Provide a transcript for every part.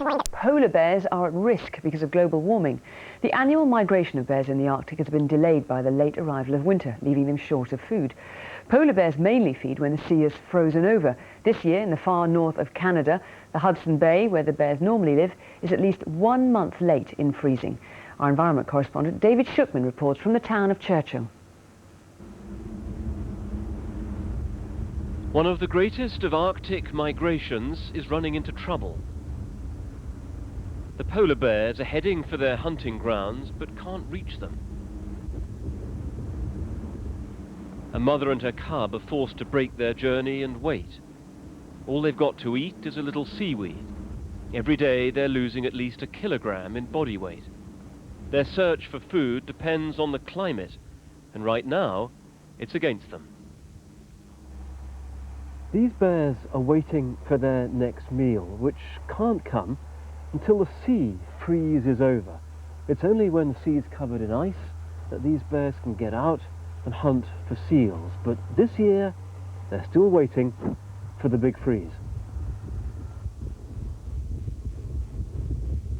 Polar bears are at risk because of global warming. The annual migration of bears in the Arctic has been delayed by the late arrival of winter, leaving them short of food. Polar bears mainly feed when the sea is frozen over. This year, in the far north of Canada, the Hudson Bay, where the bears normally live, is at least 1 month late in freezing. Our environment correspondent David Shookman reports from the town of Churchill. One of the greatest of Arctic migrations is running into trouble. The polar bears are heading for their hunting grounds but can't reach them. A mother and her cub are forced to break their journey and wait. All they've got to eat is a little seaweed. Every day they're losing at least 1 kilogram in body weight. Their search for food depends on the climate, and right now it's against them. These bears are waiting for their next meal, which can't come until the sea freezes over. It's only when the sea is covered in ice that these bears can get out and hunt for seals. But this year, they're still waiting for the big freeze.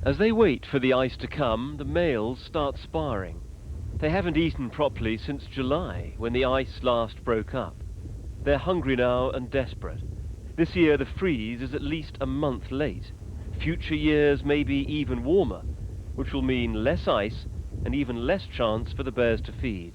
As they wait for the ice to come, the males start sparring. They haven't eaten properly since July, when the ice last broke up. They're hungry now and desperate. This year the freeze is at least a month late. Future years may be even warmer, which will mean less ice and even less chance for the bears to feed.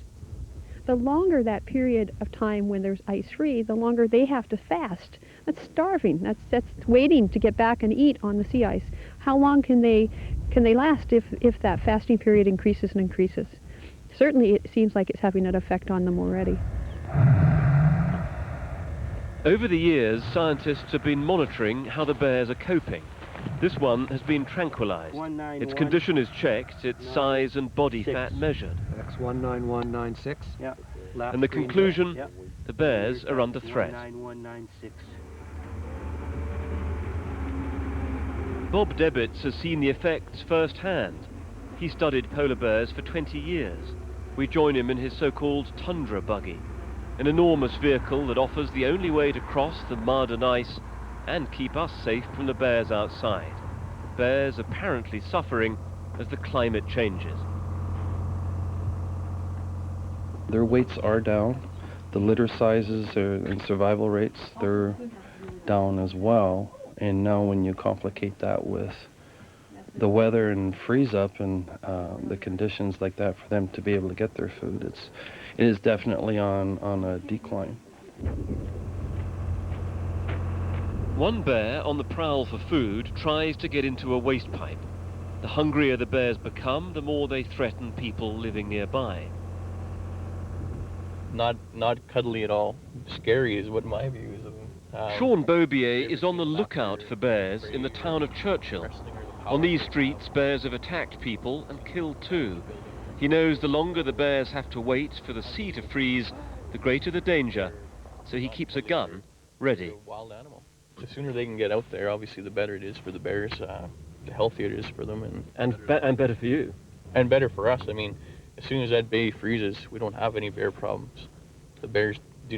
The longer that period of time when there's ice-free, the longer they have to fast. That's starving. That's waiting to get back and eat on the sea ice. How long can they last if that fasting period increases and increases? Certainly it seems like it's having an effect on them already. Over the years, scientists have been monitoring how the bears are coping. This one has been tranquilized. Its condition is checked, its size and body fat measured. That's 19196. Yeah. And the conclusion, the bears are under threat. 19196. Bob Debbitts has seen the effects firsthand. He studied polar bears for 20 years. We join him in his so-called tundra buggy, an enormous vehicle that offers the only way to cross the mud and ice and keep us safe from the bears outside. Bears apparently suffering as the climate changes. Their weights are down. The litter sizes and survival rates, they're down as well. And now when you complicate that with the weather and freeze up and the conditions like that for them to be able to get their food, it is definitely on a decline. One bear on the prowl for food tries to get into a waste pipe. The hungrier the bears become, the more they threaten people living nearby. Not cuddly at all. Scary is what my view is of them. Sean Bobier is on the lookout for bears in the town of Churchill. On these streets, bears have attacked people and killed too. He knows the longer the bears have to wait for the sea to freeze, the greater the danger, so he keeps a gun ready. Wild animal. The sooner they can get out there, obviously, the better it is for the bears. The healthier it is for them, And better for you. And better for us. I mean, as soon as that bay freezes, we don't have any bear problems. The bears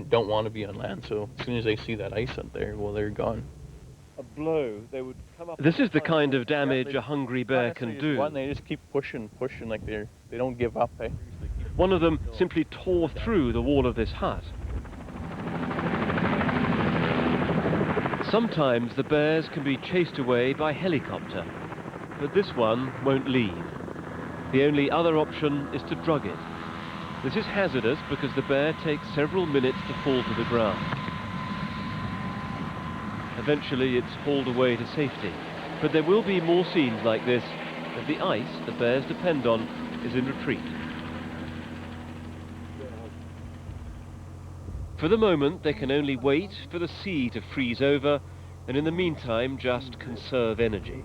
don't want to be on land, so as soon as they see that ice up there, well, they're gone. A blow, they would come up. This is the kind of damage a hungry bear can do. They just keep pushing like they don't give up. Eh? One of them simply tore through the wall of this hut. Sometimes the bears can be chased away by helicopter, but this one won't leave. The only other option is to drug it. This is hazardous because the bear takes several minutes to fall to the ground. Eventually it's hauled away to safety, but there will be more scenes like this as the ice the bears depend on is in retreat. For the moment they can only wait for the sea to freeze over and in the meantime just conserve energy.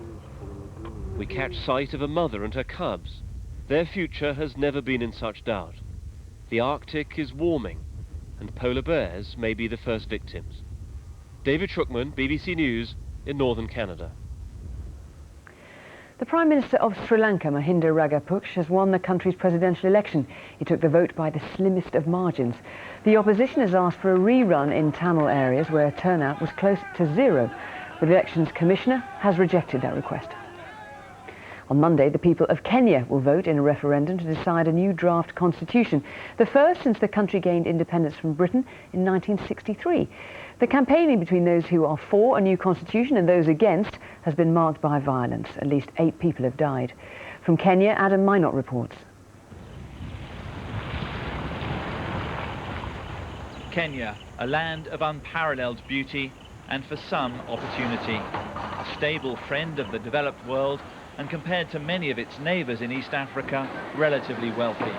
We catch sight of a mother and her cubs. Their future has never been in such doubt. The Arctic is warming and polar bears may be the first victims. David Shookman, BBC News in northern Canada. The Prime Minister of Sri Lanka, Mahinda Rajapaksa, has won the country's presidential election. He took the vote by the slimmest of margins. The opposition has asked for a rerun in Tamil areas where turnout was close to zero. but the Elections Commissioner has rejected that request. On Monday, the people of Kenya will vote in a referendum to decide a new draft constitution, the first since the country gained independence from Britain in 1963. The campaigning between those who are for a new constitution and those against has been marked by violence. At least 8 people have died. From Kenya, Adam Minot reports. Kenya, a land of unparalleled beauty and for some opportunity. A stable friend of the developed world and compared to many of its neighbours in East Africa, relatively wealthy.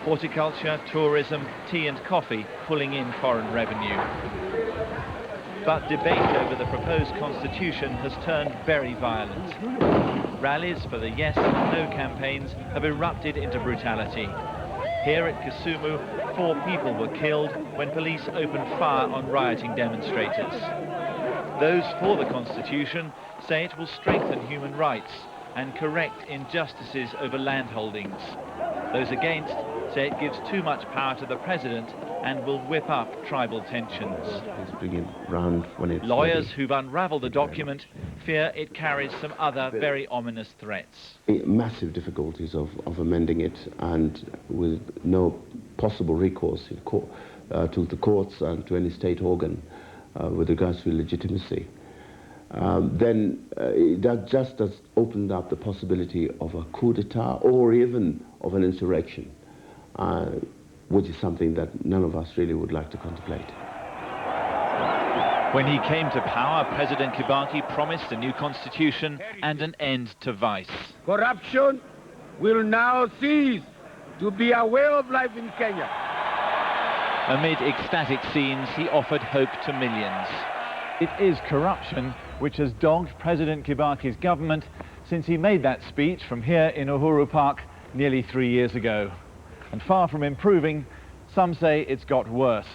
Horticulture, tourism, tea and coffee pulling in foreign revenue. But debate over the proposed constitution has turned very violent. Rallies for the yes and no campaigns have erupted into brutality. Here at Kisumu, 4 people were killed when police opened fire on rioting demonstrators. Those for the constitution say it will strengthen human rights and correct injustices over land holdings. Those against say it gives too much power to the president and will whip up tribal tensions. Lawyers who've unravelled the document fear it carries some other very ominous threats. Massive difficulties of amending it, and with no possible recourse in to the courts and to any state organ with regards to legitimacy. Then that just has opened up the possibility of a coup d'etat or even of an insurrection, which is something that none of us really would like to contemplate. When he came to power, President Kibaki promised a new constitution and an end to vice. Corruption will now cease to be a way of life in Kenya. Amid ecstatic scenes, he offered hope to millions. It is corruption which has dogged President Kibaki's government since he made that speech from here in Uhuru Park nearly 3 years ago. And far from improving, some say it's got worse.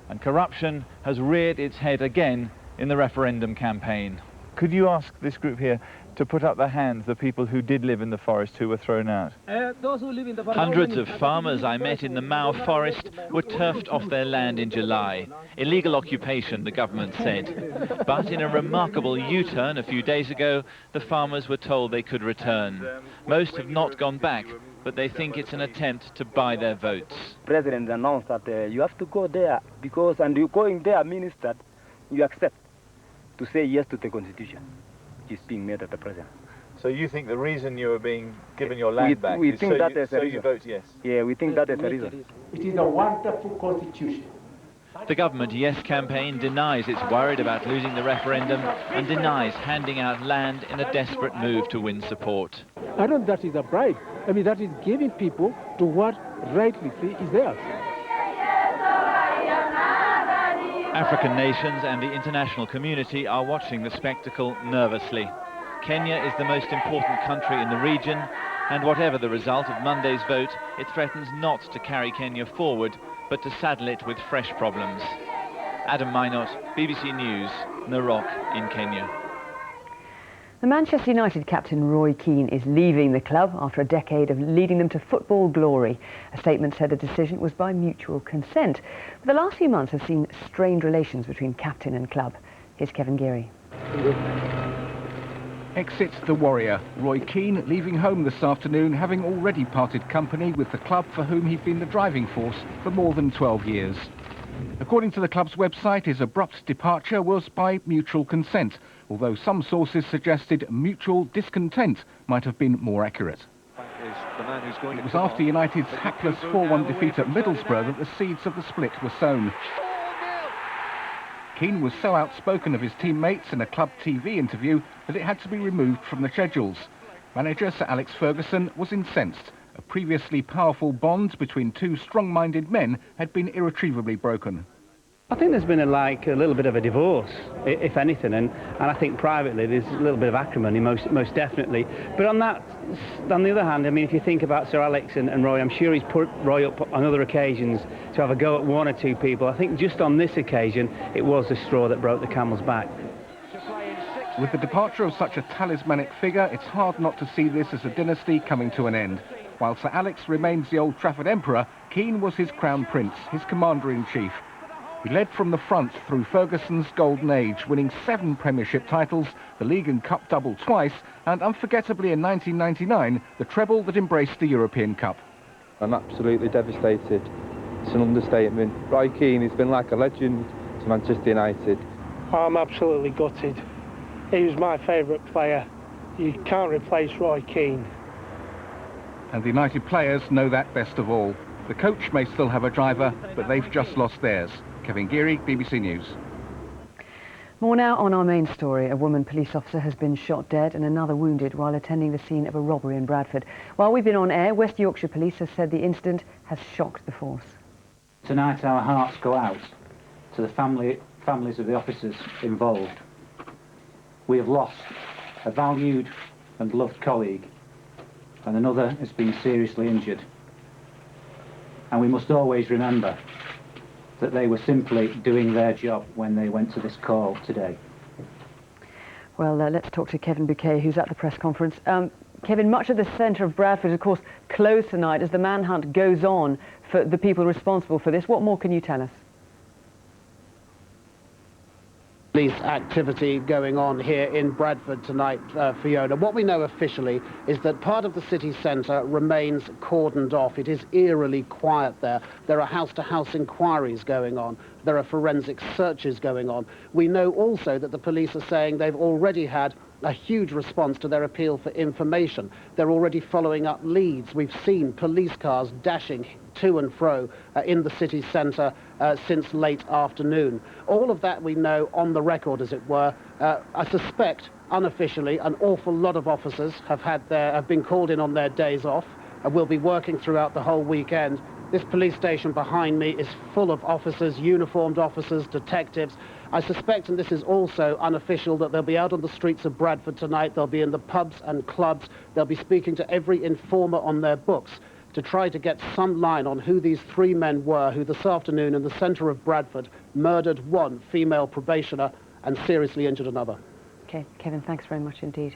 And corruption has reared its head again in the referendum campaign. Could you ask this group here to put up their hands, the people who did live in the forest who were thrown out? Hundreds of farmers I met in the Mao forest were turfed off their land in July. Illegal occupation, the government said. But in a remarkable U-turn a few days ago, the farmers were told they could return. Most have not gone back, but they think it's an attempt to buy their votes. The president announced that you have to go there because, and you going there means that you accept to say yes to the constitution which is being made at the present. So you think the reason you are being given your land back we is think that is so you vote yes? Yeah, we think that is the reason. It is a wonderful constitution. The government Yes campaign denies it's worried about losing the referendum and denies handing out land in a desperate move to win support. I don't think that is a bribe. I mean, that is giving people to what rightly is theirs. African nations and the international community are watching the spectacle nervously. Kenya is the most important country in the region, and whatever the result of Monday's vote, it threatens not to carry Kenya forward, but to saddle it with fresh problems. Adam Minot, BBC News, Narok in Kenya. The Manchester United captain Roy Keane is leaving the club after a decade of leading them to football glory. A statement said the decision was by mutual consent. But the last few months have seen strained relations between captain and club. Here's Kevin Geary. Exits the Warrior. Roy Keane leaving home this afternoon, having already parted company with the club for whom he'd been the driving force for more than 12 years. According to the club's website, his abrupt departure was by mutual consent, although some sources suggested mutual discontent might have been more accurate. It was after United's hapless 4-1 defeat at Middlesbrough that the seeds of the split were sown. Keane was so outspoken of his teammates in a club TV interview that it had to be removed from the schedules. Manager Sir Alex Ferguson was incensed. A previously powerful bond between two strong-minded men had been irretrievably broken. I think there's been a little bit of a divorce, if anything, and I think privately there's a little bit of acrimony, most definitely. But on the other hand, I mean, if you think about Sir Alex and Roy, I'm sure he's put Roy up on other occasions to have a go at one or two people. I think just on this occasion, it was the straw that broke the camel's back. With the departure of such a talismanic figure, it's hard not to see this as a dynasty coming to an end. While Sir Alex remains the Old Trafford Emperor, Keane was his Crown Prince, his Commander-in-Chief. He led from the front through Ferguson's golden age, winning 7 Premiership titles, the League and Cup double twice, and unforgettably in 1999, the treble that embraced the European Cup. I'm absolutely devastated. It's an understatement. Roy Keane has been like a legend to Manchester United. I'm absolutely gutted. He was my favourite player. You can't replace Roy Keane. And the United players know that best of all. The coach may still have a driver, but they've just lost theirs. Kevin Geary, BBC News. More now on our main story. A woman police officer has been shot dead and another wounded while attending the scene of a robbery in Bradford. While we've been on air, West Yorkshire Police has said the incident has shocked the force. Tonight our hearts go out to the families of the officers involved. We have lost a valued and loved colleague, and another has been seriously injured. And we must always remember that they were simply doing their job when they went to this call today. Well, let's talk to Kevin Bouquet, who's at the press conference. Kevin, much of the centre of Bradford is, of course, closed tonight as the manhunt goes on for the people responsible for this. What more can you tell us? Police activity going on here in Bradford tonight, Fiona. What we know officially is that part of the city centre remains cordoned off. It is eerily quiet there. There are house-to-house inquiries going on. There are forensic searches going on. We know also that the police are saying they've already had a huge response to their appeal for information. They're already following up leads. We've seen police cars dashing to and fro in the city centre since late afternoon. All of that we know on the record, as it were. I suspect, unofficially, an awful lot of officers have been called in on their days off and will be working throughout the whole weekend. This police station behind me is full of officers, uniformed officers, detectives. I suspect, and this is also unofficial, that they'll be out on the streets of Bradford tonight. They'll be in the pubs and clubs. They'll be speaking to every informer on their books to try to get some line on who these 3 men were who this afternoon in the centre of Bradford murdered 1 female probationer and seriously injured another. OK, Kevin, thanks very much indeed.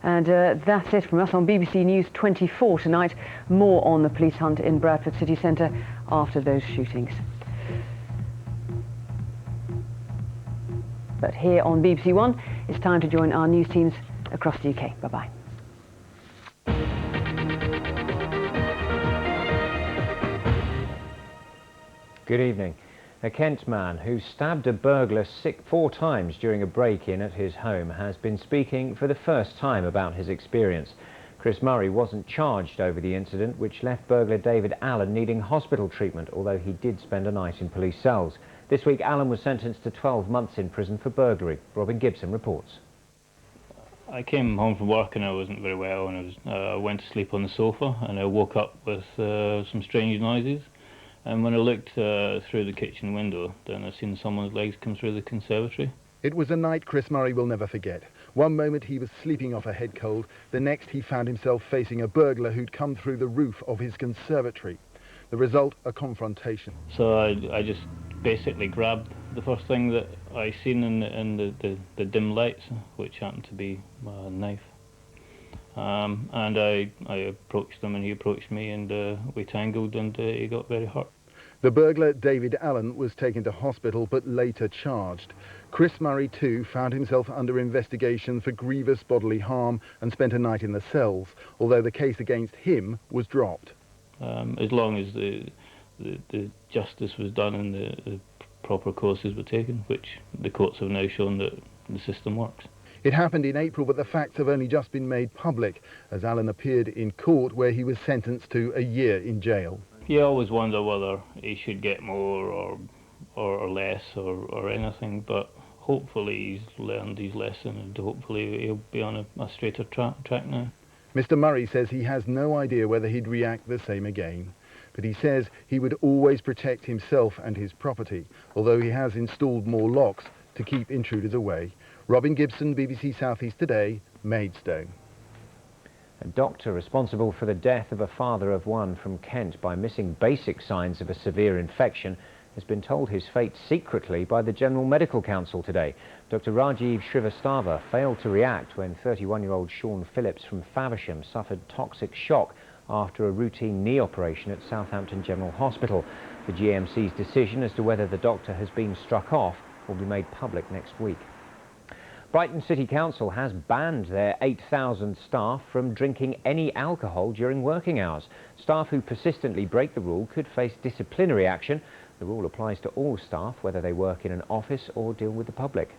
And that's it from us on BBC News 24 tonight. More on the police hunt in Bradford city centre after those shootings. But here on BBC One, it's time to join our news teams across the UK. Bye-bye. Good evening. A Kent man who stabbed a burglar 4 times during a break-in at his home has been speaking for the first time about his experience. Chris Murray wasn't charged over the incident, which left burglar David Allen needing hospital treatment, although he did spend a night in police cells. This week, Allen was sentenced to 12 months in prison for burglary. Robin Gibson reports. I came home from work and I wasn't very well, and I went to sleep on the sofa, and I woke up with some strange noises. And when I looked through the kitchen window, then I seen someone's legs come through the conservatory. It was a night Chris Murray will never forget. One moment he was sleeping off a head cold, the next he found himself facing a burglar who'd come through the roof of his conservatory. The result, a confrontation. So I just basically grabbed the first thing that I seen in the dim lights, which happened to be a knife. And I approached him and he approached me, and we tangled, and he got very hurt. The burglar, David Allen, was taken to hospital but later charged. Chris Murray, too, found himself under investigation for grievous bodily harm and spent a night in the cells, although the case against him was dropped. As long as the justice was done and the proper courses were taken, which the courts have now shown that the system works. It happened in April, but the facts have only just been made public, as Allen appeared in court where he was sentenced to a year in jail. You always wonder whether he should get more or less or anything, but hopefully he's learned his lesson, and hopefully he'll be on a straighter track now. Mr. Murray says he has no idea whether he'd react the same again, but he says he would always protect himself and his property, although he has installed more locks to keep intruders away. Robin Gibson, BBC South East Today, Maidstone. A doctor responsible for the death of a father of 1 from Kent by missing basic signs of a severe infection has been told his fate secretly by the General Medical Council today. Dr Rajiv Srivastava failed to react when 31-year-old Sean Phillips from Faversham suffered toxic shock after a routine knee operation at Southampton General Hospital. The GMC's decision as to whether the doctor has been struck off will be made public next week. Brighton City Council has banned their 8,000 staff from drinking any alcohol during working hours. Staff who persistently break the rule could face disciplinary action. The rule applies to all staff, whether they work in an office or deal with the public.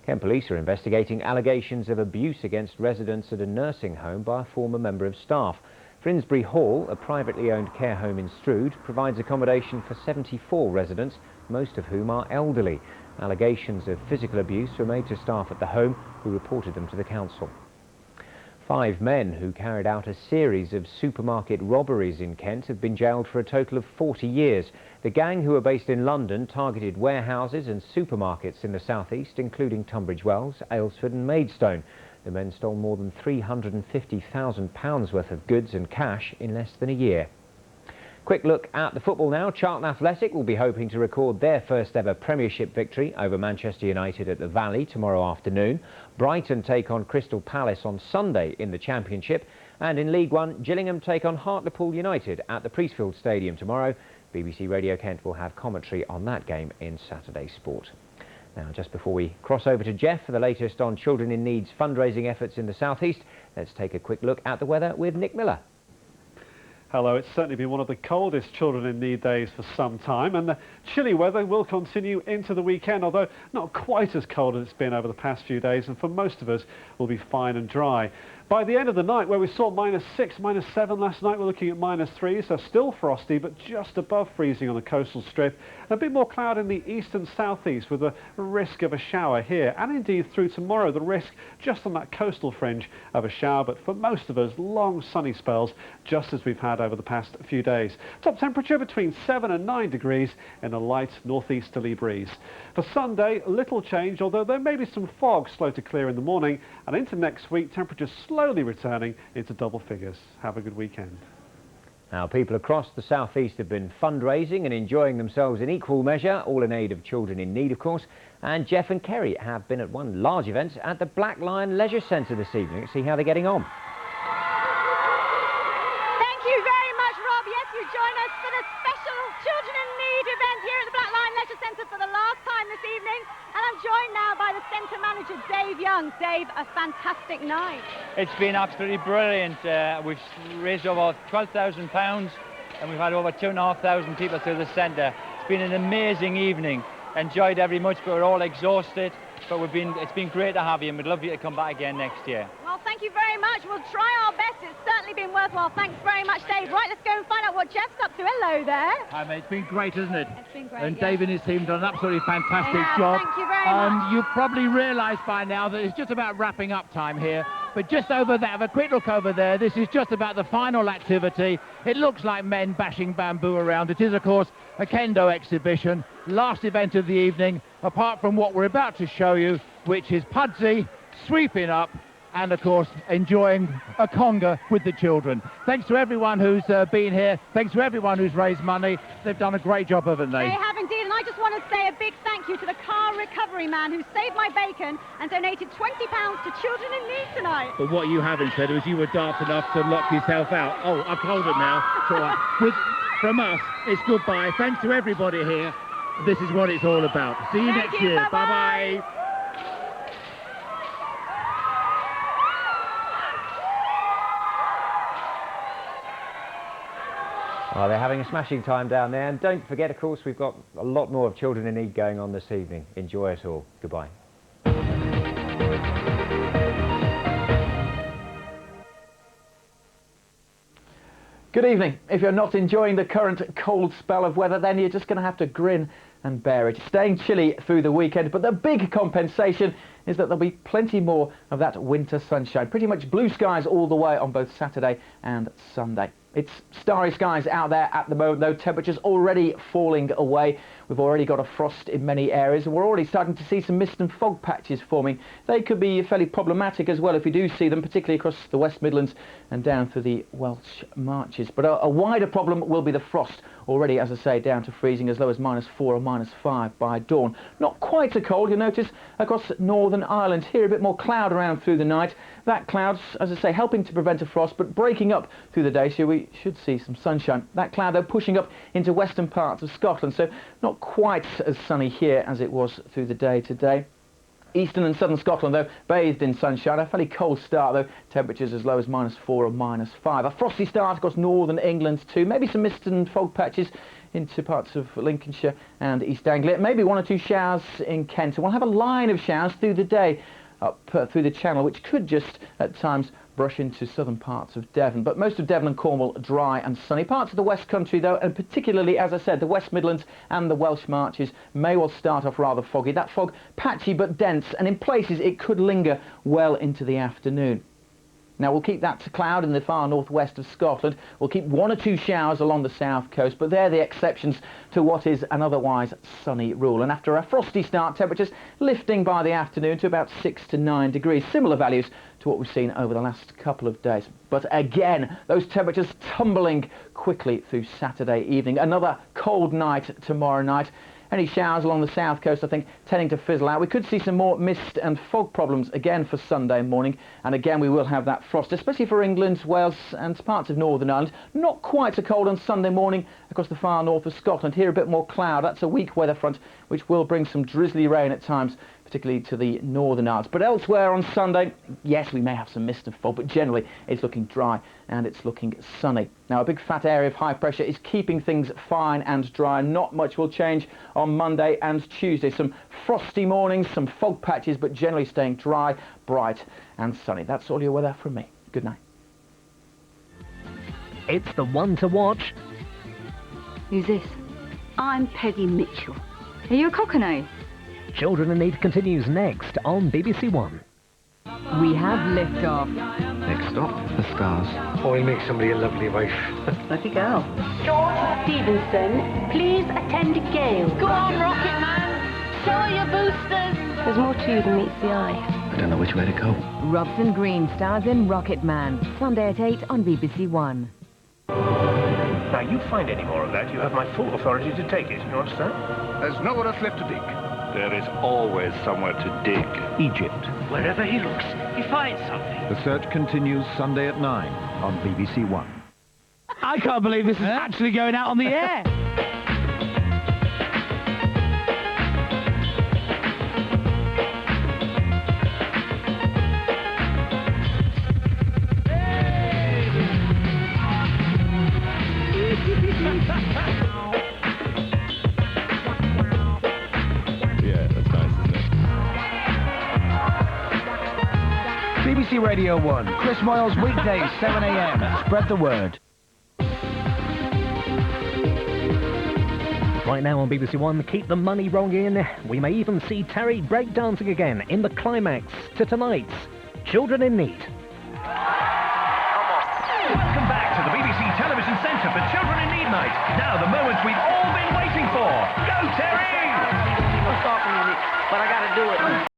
Kent Police are investigating allegations of abuse against residents at a nursing home by a former member of staff. Finsbury Hall, a privately owned care home in Strood, provides accommodation for 74 residents, most of whom are elderly. Allegations of physical abuse were made to staff at the home, who reported them to the council. 5 men who carried out a series of supermarket robberies in Kent have been jailed for a total of 40 years. The gang, who are based in London, targeted warehouses and supermarkets in the southeast, including Tunbridge Wells, Aylesford and Maidstone. The men stole more than £350,000 worth of goods and cash in less than a year. Quick look at the football now. Charlton Athletic will be hoping to record their first ever Premiership victory over Manchester United at the Valley tomorrow afternoon. Brighton take on Crystal Palace on Sunday in the Championship. And in League One, Gillingham take on Hartlepool United at the Priestfield Stadium tomorrow. BBC Radio Kent will have commentary on that game in Saturday Sport. Now, just before we cross over to Jeff for the latest on Children in Need's fundraising efforts in the southeast, let's take a quick look at the weather with Nick Miller. Hello, it's certainly been one of the coldest Children in Need days for some time, and the chilly weather will continue into the weekend, although not quite as cold as it's been over the past few days, and for most of us will be fine and dry. By the end of the night, where we saw -6, -7 last night, we're looking at -3, so still frosty, but just above freezing on the coastal strip. And a bit more cloud in the east and southeast, with a risk of a shower here. And indeed, through tomorrow, the risk just on that coastal fringe of a shower. But for most of us, long sunny spells, just as we've had over the past few days. Top temperature between 7 and 9 degrees in a light northeasterly breeze. For Sunday, little change, although there may be some fog slow to clear in the morning. And into next week, temperatures slowly returning into double figures. Have a good weekend. Now, people across the southeast have been fundraising and enjoying themselves in equal measure, all in aid of children in need, of course. And Jeff and Kerry have been at one large event at the Black Lion Leisure Centre this evening. Let's see how they're getting on. Thank you very much, Rob. Yes, you join us for the special Children in Need event here at the Black Lion Leisure Centre for the last time this evening. And I'm joined now by the centre manager, Dave Young. Dave, a fantastic night. It's been absolutely brilliant. We've raised over £12,000 and we've had over 2,500 people through the centre. It's been an amazing evening. Enjoyed every much, but we're all exhausted. But it's been great to have you, and we'd love you to come back again next year. Well, thank you very much. We'll try our best. It's certainly been worthwhile. Thanks very much, Dave. Right, let's go and find out what Jeff's up to. Hello there. Hi, mate. It's been great, isn't it? It's been great, And yeah. Dave and his team done an absolutely fantastic job. Thank you very much. You've probably realised by now that it's just about wrapping up time here. But just over there, have a quick look over there. This is just about the final activity. It looks like men bashing bamboo around. It is, of course, a kendo exhibition. Last event of the evening, apart from what we're about to show you, which is Pudsey sweeping up and, of course, enjoying a conga with the children. Thanks to everyone who's been here. Thanks to everyone who's raised money. They've done a great job, haven't they? They have indeed, and I just want to say a big thank you to the car recovery man who saved my bacon and donated £20 to Children in Need tonight. But what you haven't said was you were daft enough to lock yourself out. Oh, I've told it now. It's all right. From us, it's goodbye. Thanks to everybody here. This is what it's all about. See you next year. Bye-bye. Well, they're having a smashing time down there. And don't forget, of course, we've got a lot more of Children in Need going on this evening. Enjoy it all. Goodbye. Good evening. If you're not enjoying the current cold spell of weather, then you're just going to have to grin and bear it. Staying chilly through the weekend, but the big compensation is that there'll be plenty more of that winter sunshine. Pretty much blue skies all the way on both Saturday and Sunday. It's starry skies out there at the moment, though. Temperatures already falling away. We've already got a frost in many areas, and we're already starting to see some mist and fog patches forming. They could be fairly problematic as well if we do see them, particularly across the West Midlands and down through the Welsh Marches. But a wider problem will be the frost, already, as I say, down to freezing as low as -4 or -5 by dawn. Not quite so cold, you'll notice, across Northern Ireland. Here a bit more cloud around through the night. That cloud's, as I say, helping to prevent a frost, but breaking up through the day, so we should see some sunshine. That cloud, though, pushing up into western parts of Scotland, so not quite as sunny here as it was through the day today. Eastern and southern Scotland, though, bathed in sunshine. A fairly cold start, though. Temperatures as low as -4 or -5. A frosty start across northern England, too. Maybe some mist and fog patches into parts of Lincolnshire and East Anglia. Maybe 1 or 2 showers in Kent. And we'll have a line of showers through the day up through the Channel, which could just, at times, brush into southern parts of Devon. But most of Devon and Cornwall dry and sunny. Parts of the West Country, though, and particularly, as I said, the West Midlands and the Welsh Marches may well start off rather foggy. That fog patchy but dense, and in places it could linger well into the afternoon. Now, we'll keep that to cloud in the far northwest of Scotland. We'll keep 1 or 2 showers along the south coast, but they're the exceptions to what is an otherwise sunny rule. And after a frosty start, temperatures lifting by the afternoon to about 6 to 9 degrees. Similar values to what we've seen over the last couple of days. But again, those temperatures tumbling quickly through Saturday evening. Another cold night tomorrow night. Any showers along the south coast, I think, tending to fizzle out. We could see some more mist and fog problems again for Sunday morning. And again, we will have that frost, especially for England, Wales and parts of Northern Ireland. Not quite so cold on Sunday morning across the far north of Scotland. Here a bit more cloud. That's a weak weather front, which will bring some drizzly rain at times, particularly to the Northern Isles. But elsewhere on Sunday, yes, we may have some mist and fog, but generally it's looking dry and it's looking sunny. Now, a big fat area of high pressure is keeping things fine and dry. Not much will change on Monday and Tuesday. Some frosty mornings, some fog patches, but generally staying dry, bright and sunny. That's all your weather from me. Good night. It's the one to watch. Who's this? I'm Peggy Mitchell. Are you a Cockney? Children in Need continues next on BBC One. We have liftoff. Next stop, the stars. Oh, he'll make somebody a lovely wife. Bloody girl. George Stevenson, please attend Gale. Go on, Rocket Man. Show your boosters. There's more to you than meets the eye. I don't know which way to go. Robson Green stars in Rocket Man. Sunday at 8 on BBC One. Now, you find any more of that, you have my full authority to take it. You understand? There's nowhere else left to dig. There is always somewhere to dig. Egypt. Wherever he looks, he finds something. The search continues Sunday at 9 on BBC One. I can't believe this is actually going out on the air. BBC Radio 1, Chris Moyles, weekdays, 7 a.m. Spread the word. Right now on BBC One, keep the money rolling in. We may even see Terry breakdancing again in the climax to tonight's Children in Need. Welcome back to the BBC Television Centre for Children in Need Night. Now the moments we've all been waiting for. Go, Terry! I'll stop a minute, but I gotta do it.